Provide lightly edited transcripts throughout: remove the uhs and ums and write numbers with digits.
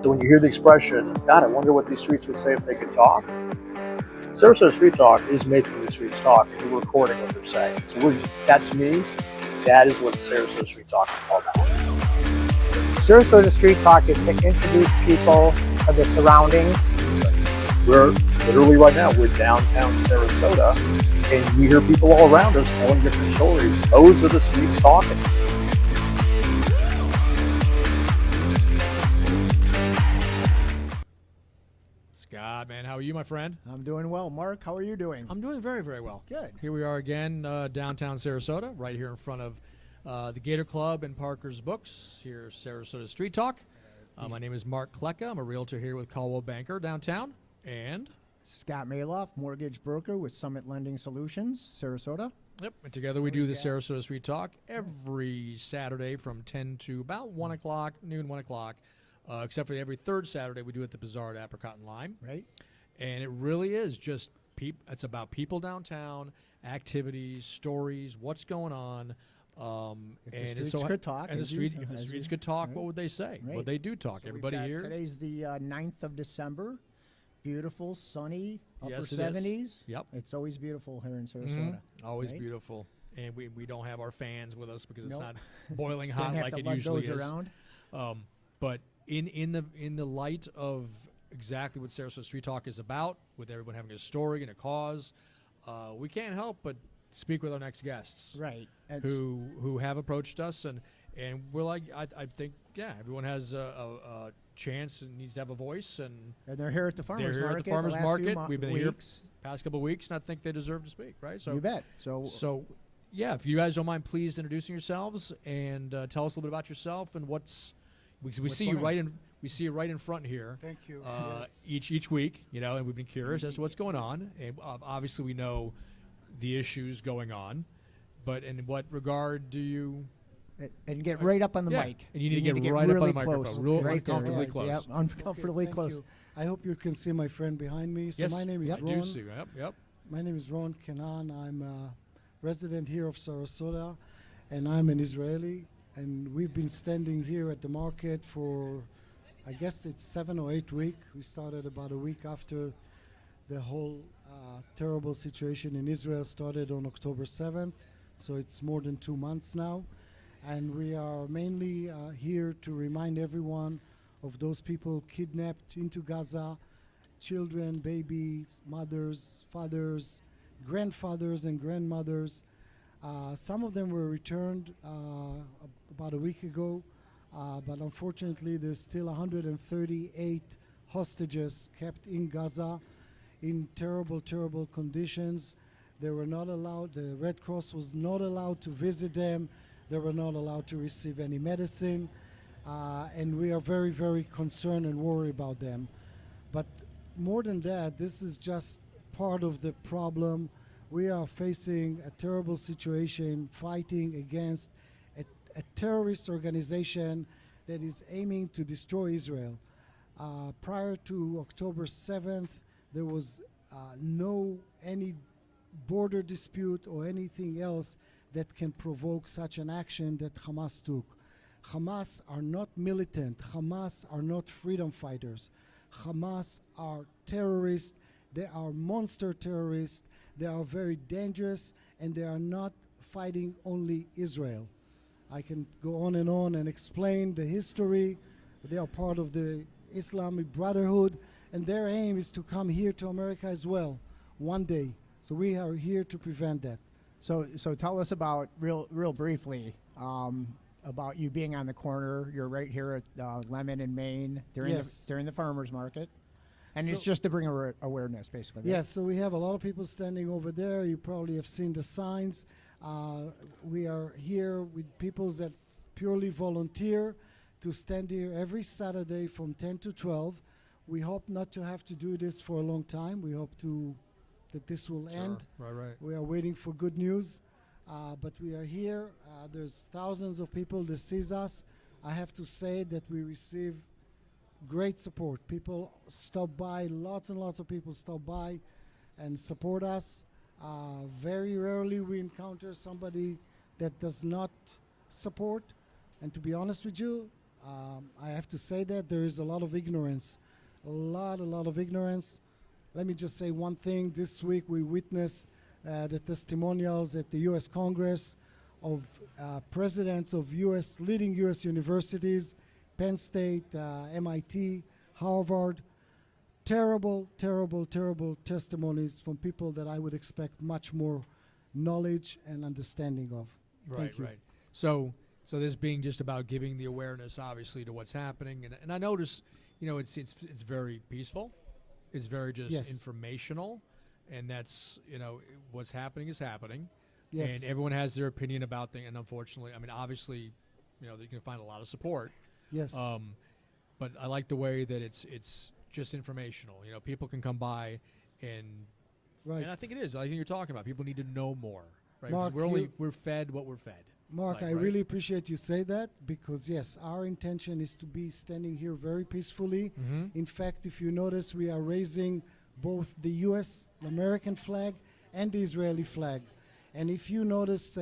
So when you hear the expression, God, I wonder what these streets would say if they could talk, Sarasota Street Talk is making the streets talk, and we're recording what they're saying. So that, to me, that is what Sarasota Street Talk is all about. Sarasota Street Talk is to introduce people of the surroundings. We're literally right now, we're downtown Sarasota, and we hear people all around us telling different stories. Those are the streets talking. Scott, man, how are you, my friend? I'm doing well. Mark, how are you doing? I'm doing very, very well. Good. Here we are again, downtown Sarasota, right here in front of the Gator Club and Parker's Books, here Sarasota Street Talk. My name is Mark Klecka. I'm a realtor here with Caldwell Banker downtown. And Scott Maloff, mortgage broker with Summit Lending Solutions, Sarasota. Yep, and together we do the Sarasota Street Talk every Saturday from 10 to about 1 o'clock, noon, 1 o'clock. Except for every third Saturday we do it at the Bazaar at Apricot and Lime. Right. And it really is just it's about people downtown, activities, stories, what's going on. If the streets could talk. And if the streets could talk, right. What would they say? Right. Well, they do talk. So everybody here. Today's the 9th of December. Beautiful, sunny, upper 70s. Yep. It's always beautiful here in Sarasota. Mm-hmm. Always right? beautiful. And we don't have our fans with us because it's nope. not boiling hot like it usually is. Around. But in the light of exactly what Sarasota Street Talk is about, with everyone having a story and a cause, we can't help but speak with our next guests, right? Who have approached us, and we're like, I think, everyone has a chance and needs to have a voice, and they're here at the farmers market. They're here at the farmers market. We've been here past couple of weeks, and I think they deserve to speak, right? So you bet. So yeah, if you guys don't mind, please introducing yourselves and tell us a little bit about yourself and we see you right in front here. Thank you. Yes. Each week, and we've been curious as to what's going on, and obviously we know the issues going on, but in what regard do you? And get right up on the mic. And you need to get right really up on the microphone, real uncomfortably close. Yep, uncomfortably close. You. I hope you can see my friend behind me. So yes, my name is Ron. I do see. Yep. My name is Ron Kenan. I'm a resident here of Sarasota, and I'm an Israeli. And we've been standing here at the market for, I guess it's 7 or 8 weeks. We started about a week after the whole terrible situation in Israel started on October 7th. So it's more than 2 months now. And we are mainly here to remind everyone of those people kidnapped into Gaza, children, babies, mothers, fathers, grandfathers, and grandmothers. Some of them were returned about a week ago, but unfortunately there's still 138 hostages kept in Gaza in terrible, terrible conditions. They were not allowed, the Red Cross was not allowed to visit them. They were not allowed to receive any medicine. And we are very, very concerned and worried about them. But more than that, this is just part of the problem. We are facing a terrible situation, fighting against a terrorist organization that is aiming to destroy Israel. Prior to October 7th, there was any border dispute or anything else that can provoke such an action that Hamas took. Hamas are not militant. Hamas are not freedom fighters. Hamas are terrorists. They are monster terrorists. They are very dangerous, and they are not fighting only Israel. I can go on and explain the history. They are part of the Islamic Brotherhood, and their aim is to come here to America as well one day. So we are here to prevent that. So tell us about real briefly about you being on the corner. You're right here at Lemon and Main during the farmers market. And it's just to bring awareness, basically. Yes, so we have a lot of people standing over there. You probably have seen the signs. We are here with people that purely volunteer to stand here every Saturday from 10 to 12. We hope not to have to do this for a long time. We hope that this will end. Right. We are waiting for good news, but we are here. There's thousands of people that sees us. I have to say that we receive great support. People stop by, lots and lots of people stop by and support us. Very rarely we encounter somebody that does not support. And to be honest with you, I have to say that there is a lot of ignorance, a lot of ignorance. Let me just say one thing. This week we witnessed the testimonials at the U.S. Congress of presidents of leading U.S. universities, Penn State, MIT, Harvard. Terrible testimonies from people that I would expect much more knowledge and understanding of. Thank you. Right. So this being just about giving the awareness, obviously, to what's happening, and I notice, it's very peaceful, it's very just informational, and that's what's happening is happening, and everyone has their opinion about things, and unfortunately, obviously, you can find a lot of support. Yes. But I like the way that it's just informational. People can come by and I think it is. I think you're talking about people need to know more. Right? Mark, we're fed what we're fed. Mark, I really appreciate you say that, because yes, our intention is to be standing here very peacefully. Mm-hmm. In fact, if you notice, we are raising both the U.S. American flag and the Israeli flag. And if you notice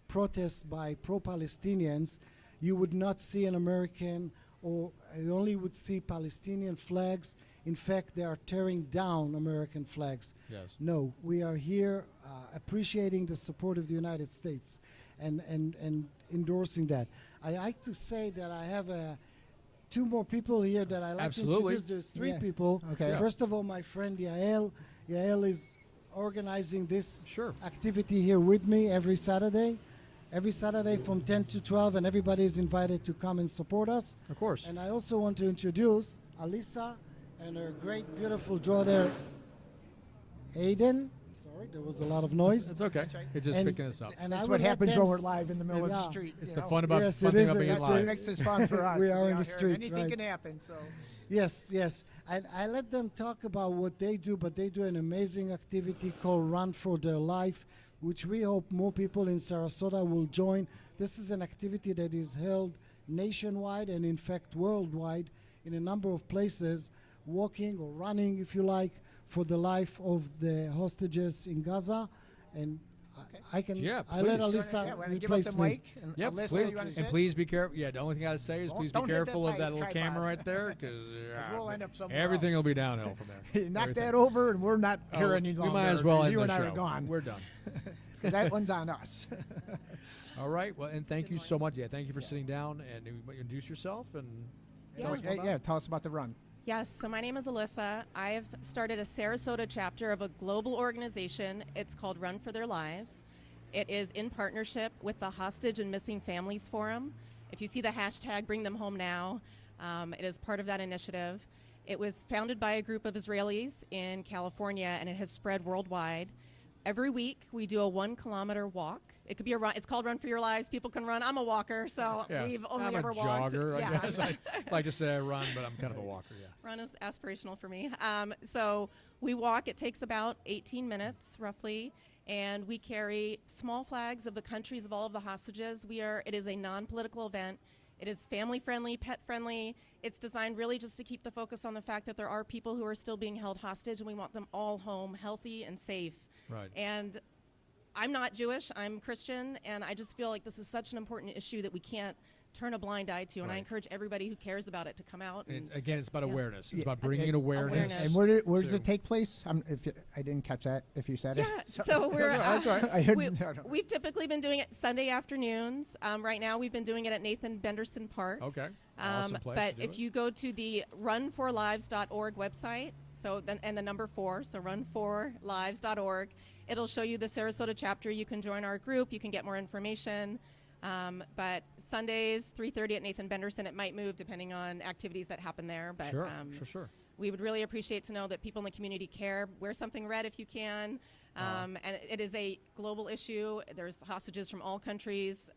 protests by pro-Palestinians, you would not see an American, or you only would see Palestinian flags. In fact, they are tearing down American flags. Yes. No, we are here appreciating the support of the United States and endorsing that. I like to say that I have two more people here that I like to introduce. There's three people. Okay. Yeah. First of all, my friend Yael. Yael is organizing this Sure. activity here with me every Saturday. Every Saturday from 10 to 12, and everybody is invited to come and support us. Of course. And I also want to introduce Alyssa and her great, beautiful daughter, Aiden. Sorry, there was a lot of noise. It's okay. It's just picking us up. And That's I what will let happens them when we're live in the middle of the street. It's you the know? fun about Yes, fun it thing is. about being That's live. it. It makes this fun for us. We to are be in the out here, and street, anything right. can happen. So Yes. I let them talk about what they do, but they do an amazing activity called Run for Their Life, which we hope more people in Sarasota will join. This is an activity that is held nationwide and, in fact, worldwide in a number of places, walking or running, if you like, for the life of the hostages in Gaza. And I can. Yeah, I let please. Alyssa want to give up replace the me. mic. And Yep, Alyssa, please. you want to And sit? please be careful. Yeah, the only thing I gotta say is please be Don't hit that careful of that little tripod. camera right there, because we'll end up somewhere everything else. will be downhill from there. Knock Everything. that over, and we're not Oh, here any we longer. might as well end You the and I show. are gone. We're done. Because that one's on us. All right. Well, and thank you so much. Yeah, thank you for sitting down and introduce yourself and tell us more about it. Tell us about the run. Yes, so my name is Alyssa. I've started a Sarasota chapter of a global organization. It's called Run for Their Lives. It is in partnership with the Hostage and Missing Families Forum. If you see the hashtag Bring Them Home Now, it is part of that initiative. It was founded by a group of Israelis in California, and it has spread worldwide. Every week, we do a 1 kilometer walk. It could be a run. It's called Run for Your Lives. People can run. I'm a walker, so we've only I'm ever a walked. jogger, Yeah. I guess. I like to say I run, but I'm kind of a walker, yeah. Run is aspirational for me. So we walk. It takes about 18 minutes, roughly, and we carry small flags of the countries of all of the hostages. It is a non-political event. It is family-friendly, pet-friendly. It's designed really just to keep the focus on the fact that there are people who are still being held hostage, and we want them all home healthy and safe. Right. And I'm not Jewish, I'm Christian, and I just feel like this is such an important issue that we can't turn a blind eye to, and I Right. encourage everybody who cares about it to come out. And again, it's about Yeah. awareness. It's Yeah. about bringing awareness. Awareness. And where does to- it take place? I didn't catch that. If you said it. Yeah, so we're That's all right. I didn't- we've typically been doing it Sunday afternoons. Right now, we've been doing it at Nathan Benderson Park. Okay. Awesome place But to do if it. you go to the runforlives.org website, and the number 4, so runforlives.org, it'll show you the Sarasota chapter. You can join our group. You can get more information. But Sundays, 3:30 at Nathan Benderson. It might move depending on activities that happen there. But Sure. we would really appreciate to know that people in the community care. Wear something red if you can. And it is a global issue. There's hostages from all countries.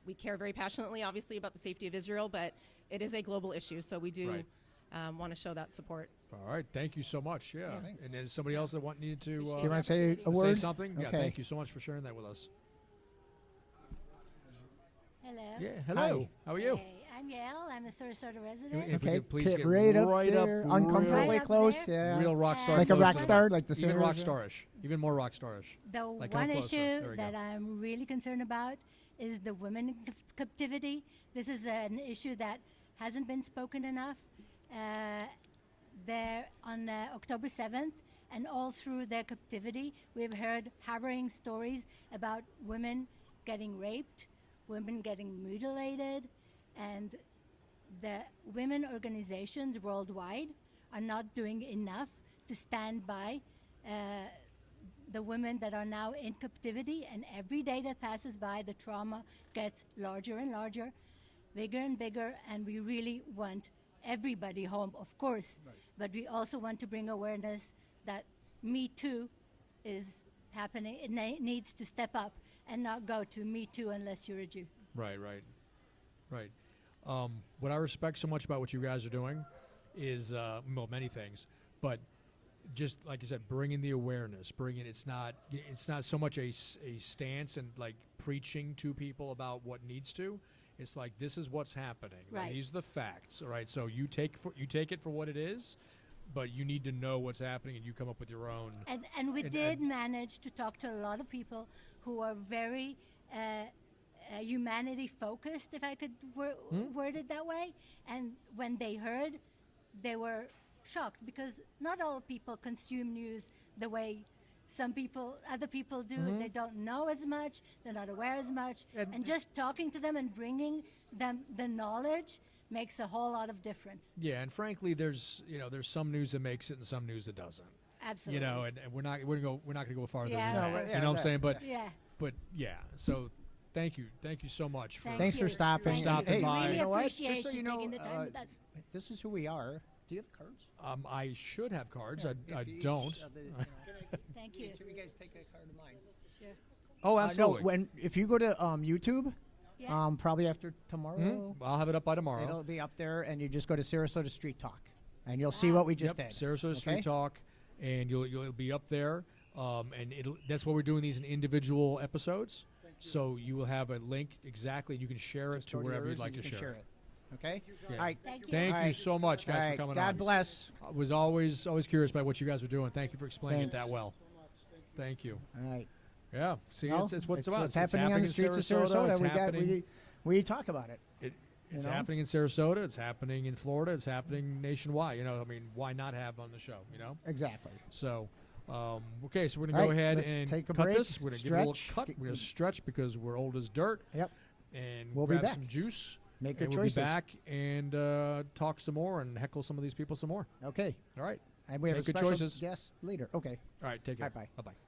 We care very passionately, obviously, about the safety of Israel, but it is a global issue. So we do want to show that support. All right. Thank you so much. Yeah. thanks. And then somebody else that needed to Do you want to say a say word? something? Yeah. Okay. Thank you so much for sharing that with us. Hello. Yeah. Hello. Hi. How are you? Hey, I'm Yael. I'm a Sarasota resident. If we Okay, could please get get right up right there, up, uncomfortably Right up close. there. Yeah. real rock star, Like a close rock to the star, mic. like the even singer. rock starish, even more rock starish. The Like, come one closer. issue There we that go. I'm really concerned about is the women in captivity. This is an issue that hasn't been spoken enough. There on October 7th, and all through their captivity, we've heard harrowing stories about women getting raped, women getting mutilated, and the women organizations worldwide are not doing enough to stand by the women that are now in captivity. And every day that passes by, the trauma gets larger and larger, bigger and bigger, and we really want everybody home, of course, but we also want to bring awareness that Me Too is happening. It needs to step up and not go to Me Too unless you're a Jew. Right. What I respect so much about what you guys are doing is, many things, but just like you said, bringing the awareness, it's not so much a stance and like preaching to people about what needs to. It's like, this is what's happening. Right. Like, these are the facts. All right. So you take it for what it is, but you need to know what's happening, and you come up with your own. And we did manage to talk to a lot of people who are very humanity focused, if I could word it that way. And when they heard, they were shocked, because not all people consume news the way other people do. They don't know as much, they're not aware as much, and just talking to them and bringing them the knowledge makes a whole lot of difference. Yeah, and frankly, there's some news that makes it and some news that doesn't. Absolutely. And we're not going to go farther Yeah. than that. No, You know what I'm saying? But Yeah. So thank you so much for Thanks for stopping. Thank stopping you. by. Really You know what? appreciate Just so you you know, taking the time with us. This is who we are. Do you have cards? I should have cards. Yeah, I if you don't. each of the, Thank you. Can you guys take a card of mine? Sure. Oh, absolutely. No, if you go to YouTube, Yeah. probably after tomorrow, I'll have it up by tomorrow. it'll be up there, and you just go to Sarasota Street Talk, and you'll see what we just did. Sarasota Street Okay? Talk, and you'll be up there. And that's why we're doing these in individual episodes. So you will have a link exactly. You can share it Just to go wherever yours you'd like and to you can share it. Okay? Yeah. All right. Thank you. Thank All you right. so much, guys, All for right. coming God on. bless. I was always curious about what you guys were doing. Thank you for explaining it Thanks. that well. Thank you. All right. Yeah. See, Well, it's what's about. What's happening on the streets of It's Sarasota. happening. We talk about it. It's know? happening in Sarasota. It's happening in Florida. It's happening nationwide. Why not have on the show? Exactly. So, okay, so we're gonna All go right, ahead let's and take a cut break, this. We're gonna give it a little stretch. cut. We're gonna stretch because we're old as dirt. Yep. And We'll be grab back. some juice. Make your and we'll choices. be back and talk some more and heckle some of these people some more. Okay. All right. And we have Make a good special choices. guest later. Okay. All right. Take care. Bye-bye. Bye bye.